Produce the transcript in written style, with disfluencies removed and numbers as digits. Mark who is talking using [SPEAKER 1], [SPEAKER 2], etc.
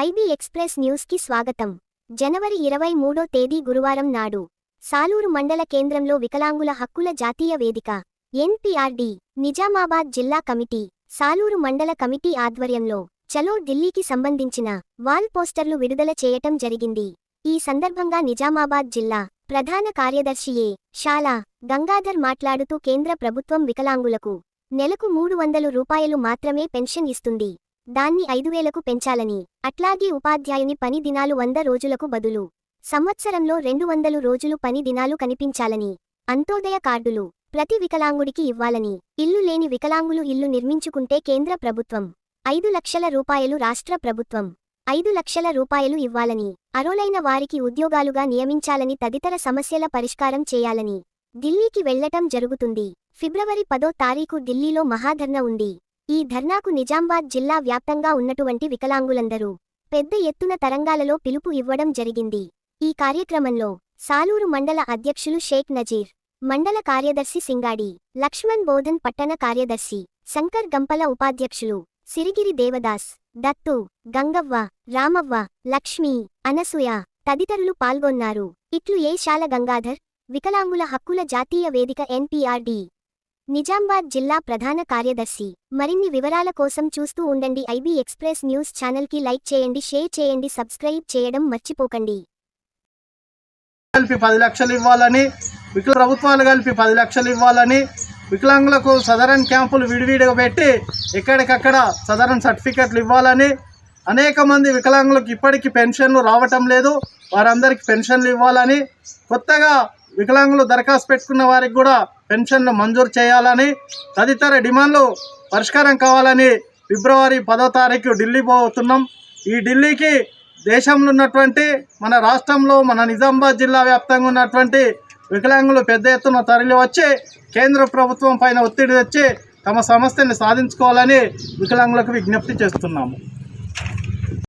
[SPEAKER 1] IB express న్యూస్కి స్వాగతం. జనవరి 23వ తేదీ గురువారం నాడు సాలూరు మండల కేంద్రంలో వికలాంగుల హక్కుల జాతీయ వేదిక ఎన్పీఆర్డీ నిజామాబాద్ జిల్లా కమిటీ సాలూరు మండల కమిటీ ఆధ్వర్యంలో చలో ఢిల్లీకి సంబంధించిన వాల్ పోస్టర్లు విడుదల చేయటం జరిగింది. ఈ సందర్భంగా నిజామాబాద్ జిల్లా ప్రధాన కార్యదర్శి ఏ. శాలా గంగాధర్ మాట్లాడుతూ కేంద్ర ప్రభుత్వం వికలాంగులకు నెలకు 300 రూపాయలు మాత్రమే పెన్షన్ ఇస్తుంది. దాన్ని 5,000కు పెంచాలని, అట్లాగే ఉపాధ్యాయుని పని దినాలు 100 రోజులకు బదులు సంవత్సరంలో 200 రోజులు పని దినాలు కనిపించాలని, అంత్యోదయ కార్డులు ప్రతి వికలాంగుడికి ఇవ్వాలని, ఇల్లు లేని వికలాంగులు ఇల్లు నిర్మించుకుంటే కేంద్ర ప్రభుత్వం 5 లక్షల రూపాయలు, రాష్ట్ర ప్రభుత్వం 5 లక్షల రూపాయలు ఇవ్వాలని, అర్హులైన వారికి ఉద్యోగాలుగా నియమించాలని తదితర సమస్యల పరిష్కారం చేయాలని ఢిల్లీకి వెళ్లటం జరుగుతుంది. ఫిబ్రవరి 10వ తారీఖు ఢిల్లీలో మహాధర్నా ఉంది. ఈ ధర్నాకు నిజామాబాద్ జిల్లా వ్యాప్తంగా ఉన్నటువంటి వికలాంగులందరూ పెద్ద ఎత్తున తరంగాలలో పిలుపు ఇవ్వడం జరిగింది. ఈ కార్యక్రమంలో సాలూరు మండల అధ్యక్షులు షేక్ నజీర్, మండల కార్యదర్శి సింగాడి లక్ష్మణ్, బోధన్ పట్టణ కార్యదర్శి శంకర్, గంపల ఉపాధ్యక్షులు సిరిగిరి దేవదాస్, దత్తు, గంగవ్వ, రామవ్వ, లక్ష్మీ, అనసూయ తదితరులు పాల్గొన్నారు. ఇట్లు ఏ. శాల గంగాధర్, వికలాంగుల హక్కుల జాతీయ వేదిక ఎన్పీఆర్డీ నిజామాబాద్ జిల్లా ప్రధాన కార్యదర్శి. మరిన్ని వివరాల కోసం చూస్తూ ఉండండి ఐబీ ఎక్స్ప్రెస్ న్యూస్ ఛానల్కి. లైక్ చేయండి, షేర్ చేయండి, సబ్స్క్రైబ్ చేయడం మర్చిపోకండి.
[SPEAKER 2] 10 లక్షలు ఇవ్వాలని, ప్రభుత్వాలు కలిపి 10 లక్షలు ఇవ్వాలని, వికలాంగులకు సదరన్ క్యాంపులు విడివిడిగా పెట్టి ఎక్కడికక్కడ సదరన్ సర్టిఫికెట్లు ఇవ్వాలని, అనేక మంది వికలాంగులకు ఇప్పటికీ పెన్షన్లు రావటం లేదు, వారందరికీ పెన్షన్లు ఇవ్వాలని, కొత్తగా వికలాంగులు దరఖాస్తు పెట్టుకున్న వారికి కూడా పెన్షన్లు మంజూరు చేయాలని, తదితర డిమాండ్లు పరిష్కారం కావాలని ఫిబ్రవరి 10వ తారీఖు ఢిల్లీ పోతున్నాం. ఈ ఢిల్లీకి దేశంలో ఉన్నటువంటి, మన రాష్ట్రంలో, మన నిజామాబాద్ జిల్లా వ్యాప్తంగా ఉన్నటువంటి వికలాంగులు పెద్ద ఎత్తున తరలి వచ్చి కేంద్ర ప్రభుత్వం పైన ఒత్తిడి తెచ్చి తమ సమస్యని సాధించుకోవాలని వికలాంగులకు విజ్ఞప్తి చేస్తున్నాము.